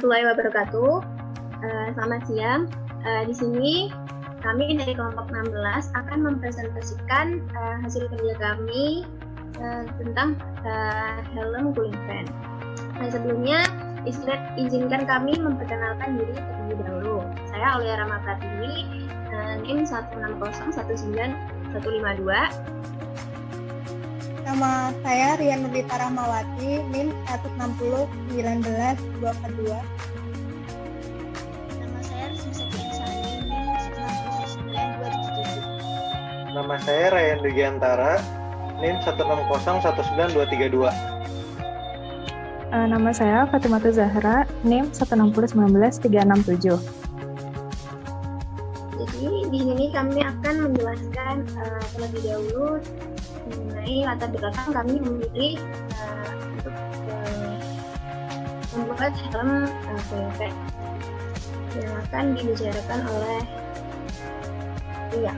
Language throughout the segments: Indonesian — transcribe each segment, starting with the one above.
warahmatullahi wabarakatuh. Selamat siang. Di sini kami dari kelompok 16 akan mempresentasikan hasil kerja kami tentang helm cooling fan. Nah, sebelumnya izinkan kami memperkenalkan diri terlebih dahulu. Saya Aulia Rama Pratini, NIM 160195152. Nama saya Rian Nurlita Rahmawati, NIM 1601922. Nama saya Rizmi Insani, NIM 1609277. Nama saya Ryan Dugiantara, NIM 1601932. Nama saya Fatimata Zahra, NIM 1601937. Jadi di sini kami akan menjelaskan terlebih dahulu mengenai latar belakang kami memilih untuk membuat helm cooling fan yang akan dibicarakan oleh Ria.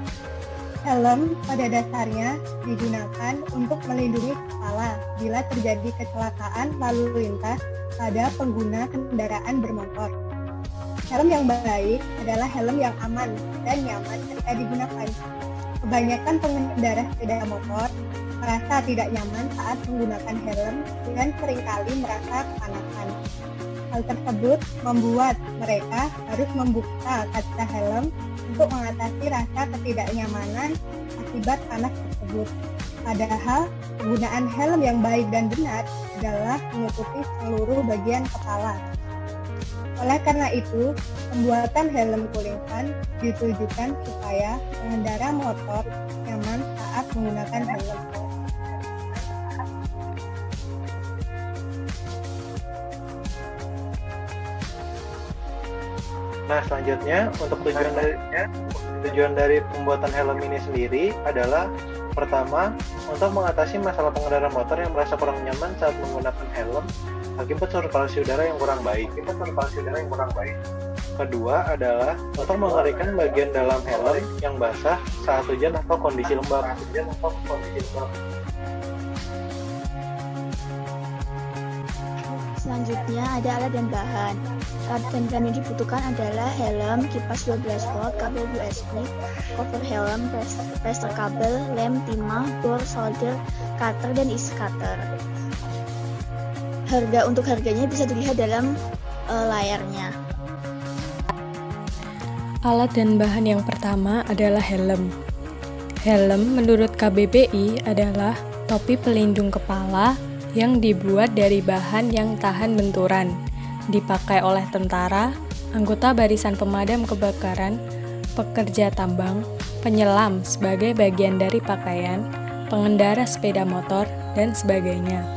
Helm pada dasarnya digunakan untuk melindungi kepala bila terjadi kecelakaan lalu lintas pada pengguna kendaraan bermotor. Helm yang baik adalah helm yang aman dan nyaman ketika digunakan. Kebanyakan pengendara sepeda motor merasa tidak nyaman saat menggunakan helm dan seringkali merasa kepanasan. Hal tersebut membuat mereka harus membuka kaca helm untuk mengatasi rasa ketidaknyamanan akibat panas tersebut. Padahal, penggunaan helm yang baik dan benar adalah menutupi seluruh bagian kepala. Oleh karena itu, pembuatan helm cooling fan ditujukan supaya pengendara motor nyaman saat menggunakan helm. Nah, selanjutnya untuk tujuan dari pembuatan helm ini sendiri adalah pertama, untuk mengatasi masalah pengendara motor yang merasa kurang nyaman saat menggunakan helm akibat sirkulasi udara yang kurang baik. Kedua adalah untuk mengeringkan bagian dalam helm yang basah saat hujan atau kondisi lembab. Selanjutnya ada alat dan bahan. Alat dan bahan yang dibutuhkan adalah helm, kipas 12 volt, kabel USB, cover helm, plaster kabel, lem, timah, bor, solder, cutter, dan isi cutter. Harganya bisa dilihat dalam layarnya. Alat dan bahan yang pertama adalah helm. Helm menurut KBBI adalah topi pelindung kepala yang dibuat dari bahan yang tahan benturan, dipakai oleh tentara, anggota barisan pemadam kebakaran, pekerja tambang, penyelam sebagai bagian dari pakaian, pengendara sepeda motor, dan sebagainya.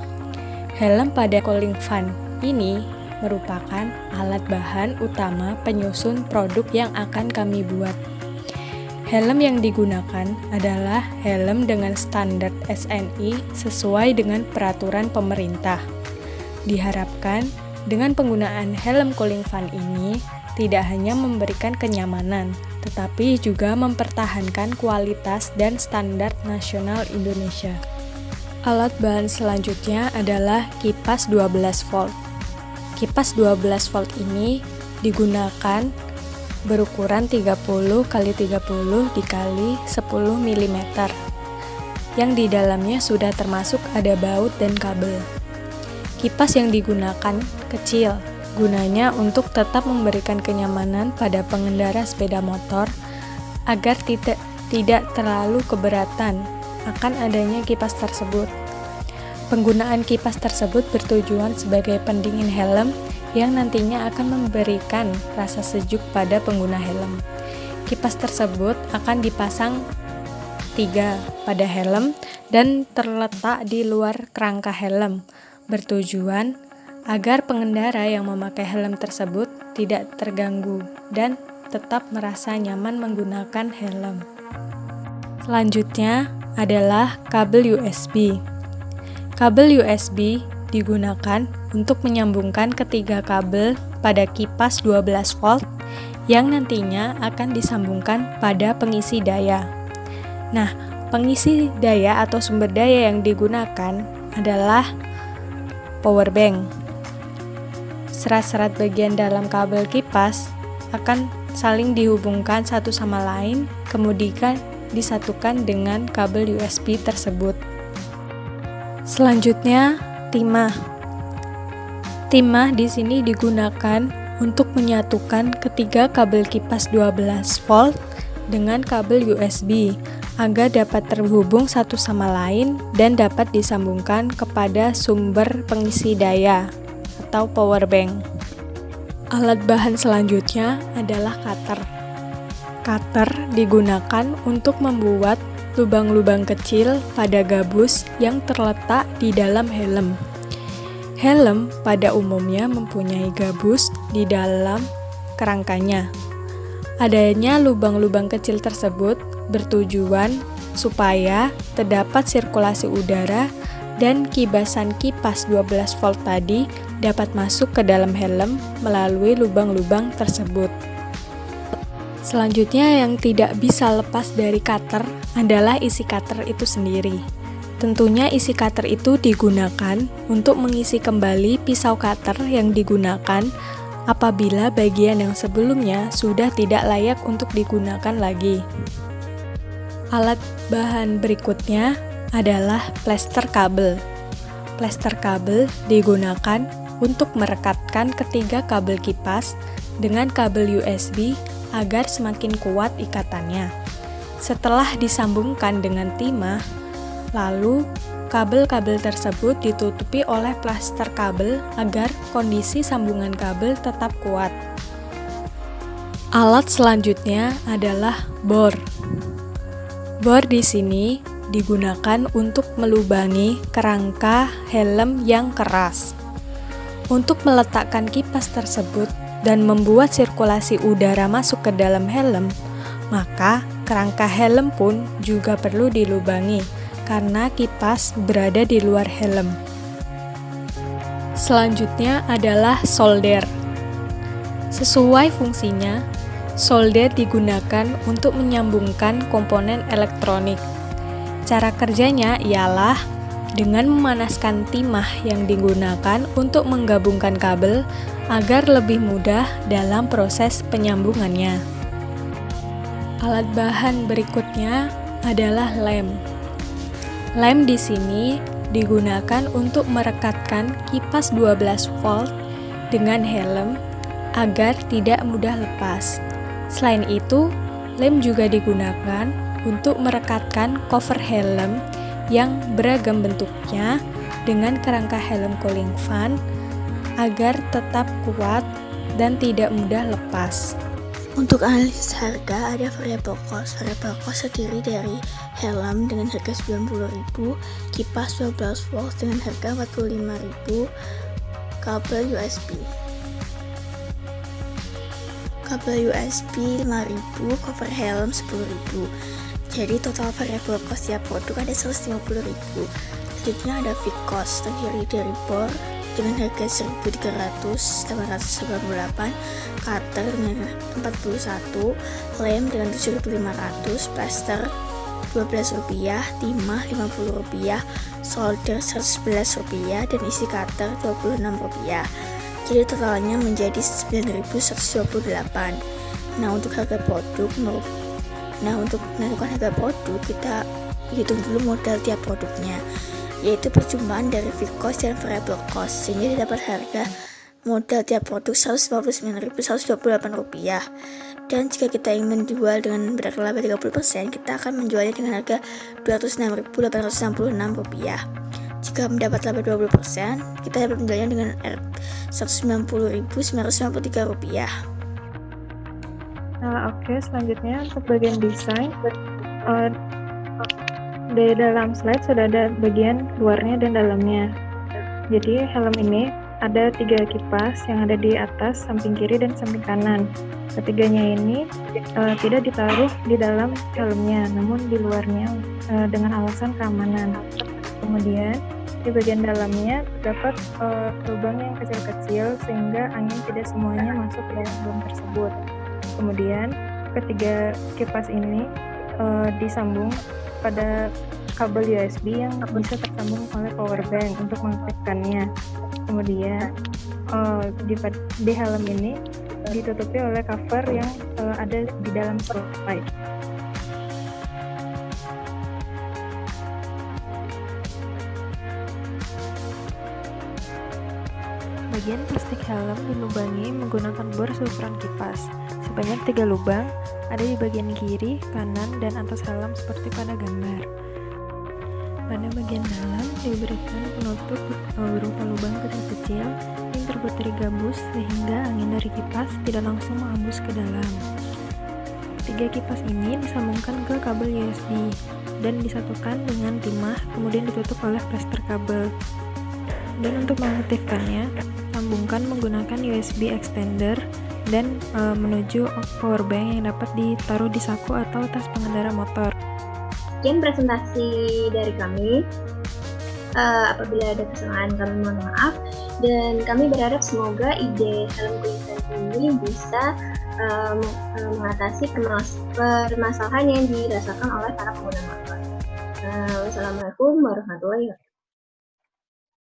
Helm pada cooling fan ini merupakan alat bahan utama penyusun produk yang akan kami buat. Helm yang digunakan adalah helm dengan standar SNI sesuai dengan peraturan pemerintah. Diharapkan dengan penggunaan helm cooling fan ini tidak hanya memberikan kenyamanan, tetapi juga mempertahankan kualitas dan standar nasional Indonesia. Alat bahan selanjutnya adalah kipas 12 volt. Kipas 12 volt ini digunakan berukuran 30 x 30 dikali 10 mm yang di dalamnya sudah termasuk ada baut dan kabel. Kipas yang digunakan kecil, gunanya untuk tetap memberikan kenyamanan pada pengendara sepeda motor agar tidak terlalu keberatan akan adanya kipas tersebut. Penggunaan kipas tersebut bertujuan sebagai pendingin helm yang nantinya akan memberikan rasa sejuk pada pengguna helm. Kipas tersebut akan dipasang 3 pada helm dan terletak di luar kerangka helm, bertujuan agar pengendara yang memakai helm tersebut tidak terganggu dan tetap merasa nyaman menggunakan helm. Selanjutnya adalah kabel USB. Kabel USB digunakan untuk menyambungkan ketiga kabel pada kipas 12 volt yang nantinya akan disambungkan pada pengisi daya. Nah, pengisi daya atau sumber daya yang digunakan adalah power bank. serat-serat bagian dalam kabel kipas akan saling dihubungkan satu sama lain, kemudian disatukan dengan kabel USB tersebut. Selanjutnya, timah. Timah di sini digunakan untuk menyatukan ketiga kabel kipas 12 volt dengan kabel USB agar dapat terhubung satu sama lain dan dapat disambungkan kepada sumber pengisi daya atau power bank. Alat bahan selanjutnya adalah cutter. Cutter digunakan untuk membuat lubang-lubang kecil pada gabus yang terletak di dalam helm. Helm pada umumnya mempunyai gabus di dalam kerangkanya. Adanya lubang-lubang kecil tersebut bertujuan supaya terdapat sirkulasi udara dan kibasan kipas 12 volt tadi dapat masuk ke dalam helm melalui lubang-lubang tersebut. Selanjutnya yang tidak bisa lepas dari cutter adalah isi cutter itu sendiri. Tentunya isi cutter itu digunakan untuk mengisi kembali pisau cutter yang digunakan apabila bagian yang sebelumnya sudah tidak layak untuk digunakan lagi. Alat bahan berikutnya adalah plester kabel. Plester kabel digunakan untuk merekatkan ketiga kabel kipas dengan kabel USB agar semakin kuat ikatannya. Setelah disambungkan dengan timah, lalu kabel-kabel tersebut ditutupi oleh plester kabel agar kondisi sambungan kabel tetap kuat. Alat selanjutnya adalah bor. Bor di sini digunakan untuk melubangi kerangka helm yang keras. Untuk meletakkan kipas tersebut dan membuat sirkulasi udara masuk ke dalam helm, maka kerangka helm pun juga perlu dilubangi karena kipas berada di luar helm. Selanjutnya adalah solder. Sesuai fungsinya, solder digunakan untuk menyambungkan komponen elektronik. Cara kerjanya ialah dengan memanaskan timah yang digunakan untuk menggabungkan kabel agar lebih mudah dalam proses penyambungannya. Alat bahan berikutnya adalah lem. Lem di sini digunakan untuk merekatkan kipas 12 volt dengan helm agar tidak mudah lepas. Selain itu, lem juga digunakan untuk merekatkan cover helm yang beragam bentuknya dengan kerangka helm cooling fan agar tetap kuat dan tidak mudah lepas. Untuk analisis harga ada variabel cost. Variabel cost terdiri dari helm dengan harga 90.000, kipas 12 volt dengan harga 45.000, kabel USB. Kabel USB 5.000, cover helm 10.000. Jadi total variabel cost tiap produk ada 150.000. Selanjutnya ada fixed cost terdiri dari bor dengan harga 1.300.898, cutter dengan 41, lem dengan 7.500, plaster Rp12, timah Rp50, solder Rp111 dan isi cutter Rp26. Jadi totalnya menjadi 9.128. Untuk menentukan harga produk kita hitung dulu modal tiap produknya, yaitu perjumpaan dari fixed cost dan variable cost, sehingga dapat harga modal tiap produk Rp159.128. Dan jika kita ingin menjual dengan berharga laba 30%, kita akan menjualnya dengan harga Rp206.866. Jika mendapat laba 20%, kita dapat menjualnya dengan Rp190.993. Oke, selanjutnya untuk bagian desain, di dalam slide sudah ada bagian luarnya dan dalamnya. Jadi helm ini ada 3 kipas yang ada di atas, samping kiri dan samping kanan. Ketiganya ini tidak ditaruh di dalam helmnya, namun di luarnya dengan alasan keamanan. Kemudian di bagian dalamnya terdapat lubang yang kecil-kecil sehingga angin tidak semuanya masuk ke dalam lubang tersebut. Kemudian ketiga kipas ini disambung pada kabel USB yang bisa tersambung oleh power bank untuk mengaktifkannya. Kemudian di helm ini ditutupi oleh cover yang ada di dalam slide. Bagian plastik helm dilubangi menggunakan bor seukuran kipas. Sebanyak 3 lubang ada di bagian kiri, kanan, dan atas helm seperti pada gambar. Pada bagian dalam diberikan penutup berupa lubang kecil-kecil yang terbuat dari gabus sehingga angin dari kipas tidak langsung menghembus ke dalam. 3 kipas ini disambungkan ke kabel USB dan disatukan dengan timah, kemudian ditutup oleh plester kabel. Dan untuk mengaktifkannya, sambungkan menggunakan USB extender dan menuju power bank yang dapat ditaruh di saku atau tas pengendara motor. Sekian presentasi dari kami. Apabila ada kesalahan kami mohon maaf, dan kami berharap semoga ide helm Quintet ini bisa mengatasi permasalahan yang dirasakan oleh para pengguna motor. Wassalamualaikum warahmatullahi wabarakatuh.